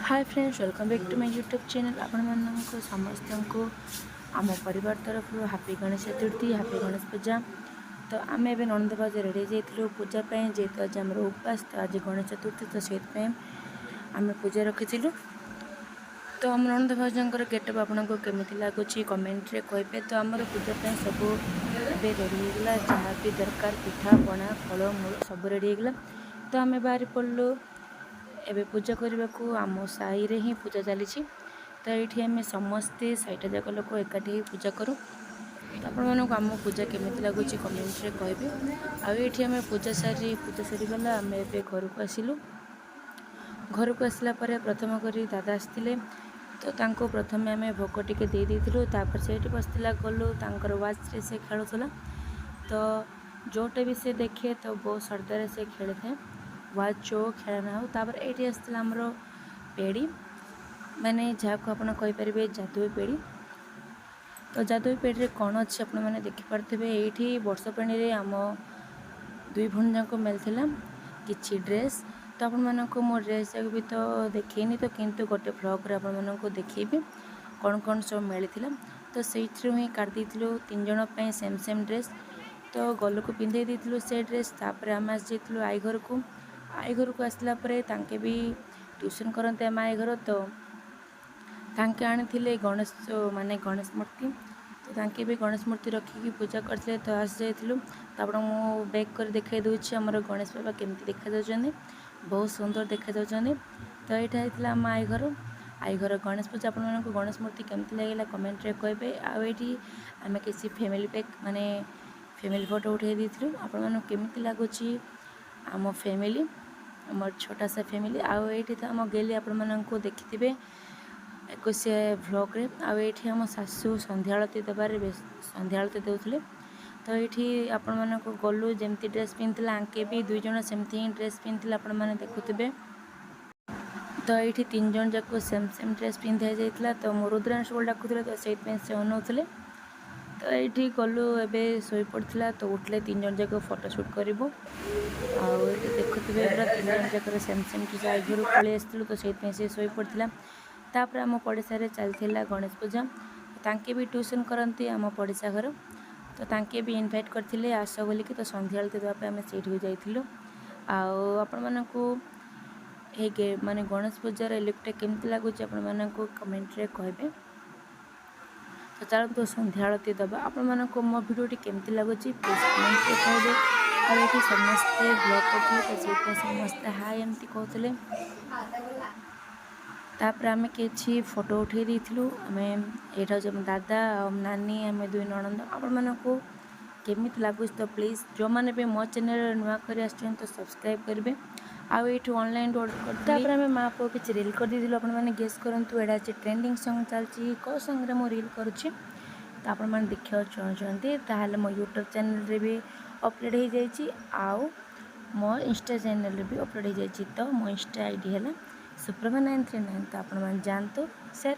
Hi friends, welcome back to my YouTube channel. आपण समस्त को आम परिवार तरफ हैप्पी गणेश चतुर्थी, हैप्पी गणेश पूजा। तो आम ए नंद बाज रेडी जाइलु पूजापाई, जेहेतु आज आम उपवास, तो आज गणेश चतुर्थी, तो से आम पूजा रखी। तो आम नंद भाजर गेटअप आपको केमी लगुच कमेंट रे कहे। तो आमर पूजापाई सब रेडी होगा, जहाँ भी दरकार पिठा पना फल मूल सब रेडी होगा। तो आम बाहरी पड़लु एबे पूजा करने को। आम साई रे ही पूजा चली। तो ये आम समस्ते साइटा जाक लोक एकाठी ही पूजा करूँ। तो आपण आम पूजा केमी लगुच कमेंट रे कहे। आम पूजा सारीगला आम ए घर को आसिलु। घर को आसला प्रथम करी दादा आसते, तो तांको प्रथम आम भोग टिके दे देइथिलु। तापर से बसला गलु तांकर वाच रे से खेलुला। तो जोटे भी से देखे तो बहुत श्रद्धा से खेली था। वाच जो खेलना हो। तापर ये आसला आमर पेड़ी, माने जहाँ को आप कहींपारे जादुई पेड़ी। तो जादुई पेड़ी कौन अच्छे आप देखिपे। ये वर्ष पेणी आम दुई भौणी जाक मिलता किसी ड्रेस। तो आपको मो ड्रेस भी तो देखनी, तो किंतु गोटे फ्रॉक आपको देखी कौन कौन सब मिलता। तो से ही काट देलु तीन जन सेम सेम ड्रेस। तो गलु को पिंधे देलु से ड्रेस। तापर आम आसी आई घर को। आई घर को आसला तांके भी ट्यूशन करते आम आई घर। तो तांके आनी गणेश माने गणेश मूर्ति। तो तांके भी गणेश मूर्ति रखिकी पूजा करते। तो आस जाइलु। तो आप बैक कर देखा दूसरी आमर गणेश बाबा केमती देखा जाउछन्ती, बहुत सुंदर देखा जाउछन्ती। तो यहाँ होता आम आई घर। आई घर गणेश पूजा। आपको गणेश मूर्ति केमती लगे कमेंट रे कहे। आईटी आम किसी फैमिली पैक माने फैमिली फोटो उठे देलु। आपको केमती लगुच आम फैमिली, आम छोटा सा फैमिली। आईटी तो आम गेली आपको देखिथे 21 व्लॉग रे। आईटी आम सासू संध्या आलती देवार संध्या आलती देउथले। तो ये आपण को गलु जमती ड्रेस पिंधला, आंके भी दुई जन सेमती ही ड्रेस पिंधला आपण मैंने देखुथे। तो ये तीन जन जाक सेम सेम ड्रेस पिंधा जाइए। तो मो रुद्रांश को डाकुले, तो से अनाउले। तो ये गलु एवं शोई पड़ा। तो उठले तीन जन जाक फोटोशूट करूँ। आए देखुवे पूरा तीन जन जाक सेम सेम ड्रेस आई घर पलि आसलु। तो से शोई पड़ा। तापर आम पड़ोसा चलता गणेश पूजा। तांके भी ट्यूशन करती आम पड़ोसा घर। तो तांके भी इनभाइट करते आस बोलिकी। तो संध्या आलती देवाई आम से जाइलु। आपण माने गणेश पूजार लुकटा केमती लगुच आपको कमेंट रे कहे। तो चलते संध्या आलती दबा। आपण को मो भिडियोटी केमती लगुच प्लीज कमेंट रे कहे। और ये समस्ते ब्लॉग करते, तो समस्ते हाय एमती कहते। तापर आम कि फोटो उठे देलु। आम यहाँ दादा नानी आम दुई नणंद। आपण को केमी लगुच तो प्लीज़ जो मैंने भी मो चैनल नुआ कर तो सब्सक्राइब करेंगे। आउ ये ऑनलाइन ऑर्डर कर आम माँ पुओ किसी रील कर दी। आपने गेस करूँ एटा अच्छे ट्रेंडिंग सॉन्ग चलती कौ सॉन्ग मो रील करुच्ची। तो आप देखा चाहते ताहले मो यूट्यूब चैनल भी अपलोड हो जाइए। आउ मो इंस्टा चैनल भी अपलोड हो जाइए। तो मो इंस्टा आईडी है सुप्रभा 939। तो आप जानतु सेट।